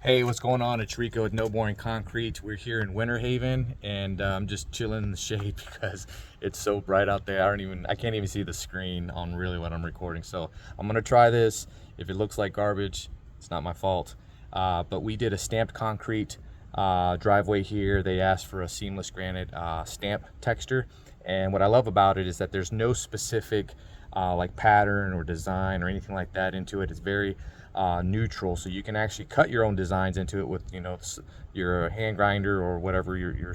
Hey, what's going on? It's Rico with No Boring Concrete. We're here in Winter Haven, and I'm just chilling in the shade because it's so bright out there. I can't even see the screen on really what I'm recording. So I'm gonna try this. If it looks like garbage, it's not my fault. But we did a stamped concrete driveway here. They asked for a seamless granite stamp texture, and what I love about it is that there's no specific like pattern or design or anything like that into it. It's very neutral, so you can actually cut your own designs into it with, you know, your hand grinder or whatever your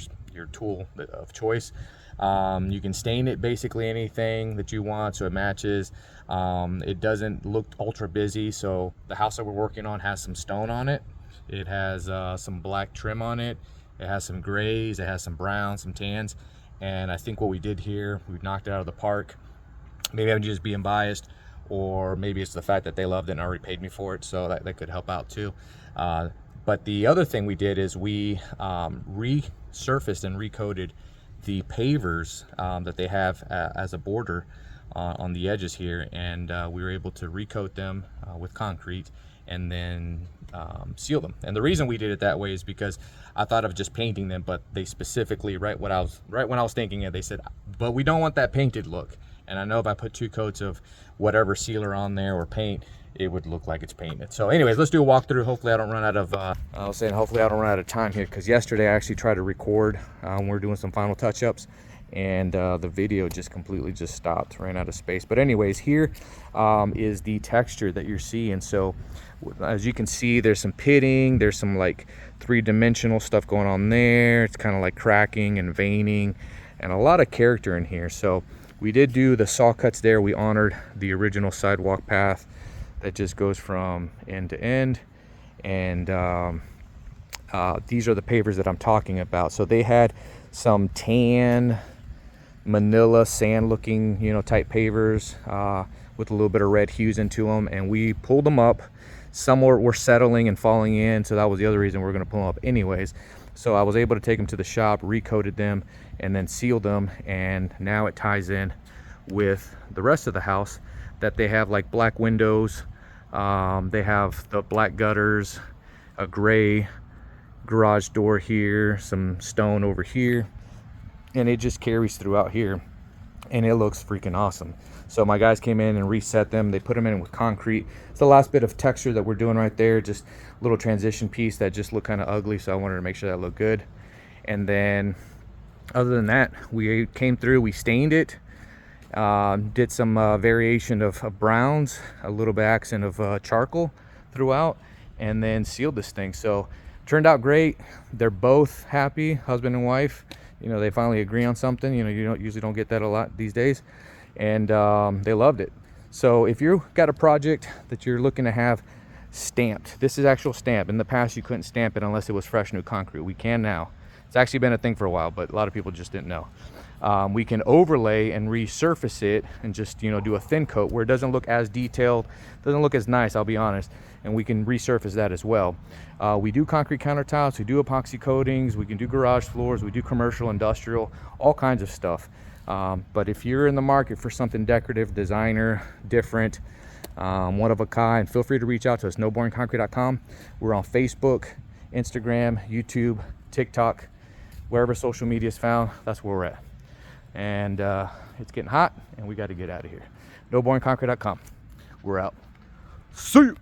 tool of choice. You can stain it basically anything that you want so it matches. It doesn't look ultra busy. So the house that we're working on has some stone on it. It has some black trim on it. It has some grays, it has some browns, some tans, and I think what we did here, we knocked it out of the park. Maybe I'm just being biased, or maybe it's the fact that they loved it and already paid me for it, so that could help out too. But the other thing we did is we resurfaced and recoated the pavers that they have as a border on the edges here, and we were able to recoat them with concrete and then seal them. And the reason we did it that way is because I thought of just painting them, but they specifically, right when I was thinking it, they said, but we don't want that painted look. And I know if I put 2 coats of whatever sealer on there or paint, it would look like it's painted. So anyways, let's do a walkthrough. Hopefully I don't run out of hopefully I don't run out of time here, because yesterday I actually tried to record. We're doing some final touch-ups, and the video just completely stopped, ran out of space. But anyways, here is the texture that you're seeing. So as you can see, there's some pitting, there's some like 3-dimensional stuff going on there. It's kind of like cracking and veining and a lot of character in here. So we did do the saw cuts there. We honored the original sidewalk path that just goes from end to end. And these are the pavers that I'm talking about. So they had some tan, manila sand looking, you know, type pavers with a little bit of red hues into them. And we pulled them up. Some were settling and falling in. So that was the other reason we're gonna pull them up anyways. So I was able to take them to the shop, recoated them, and then sealed them. And now it ties in with the rest of the house, that they have like black windows. They have the black gutters, a gray garage door here, some stone over here, and it just carries throughout here, and it looks freaking awesome. So my guys came in and reset them. They put them in with concrete. It's the last bit of texture that we're doing right there, just a little transition piece that just looked kind of ugly, so I wanted to make sure that looked good. And then other than that, we came through, we stained it, did some variation of browns, a little bit accent of charcoal throughout, and then sealed this thing. So turned out great. They're both happy, husband and wife. You know, they finally agree on something. You know, you usually don't get that a lot these days. And they loved it. So if you got a project that you're looking to have stamped, this is actual stamp. In the past, you couldn't stamp it unless it was fresh new concrete. We can now. It's actually been a thing for a while, but a lot of people just didn't know. We can overlay and resurface it and just, you know, do a thin coat where it doesn't look as detailed, doesn't look as nice, I'll be honest. And we can resurface that as well. We do concrete countertops, we do epoxy coatings, we can do garage floors, we do commercial, industrial, all kinds of stuff. But if you're in the market for something decorative, designer, different, one of a kind, feel free to reach out to us, noboringconcrete.com. We're on Facebook, Instagram, YouTube, TikTok, wherever social media is found, that's where we're at. And it's getting hot, and we got to get out of here. noboringconcrete.com. We're out. See you.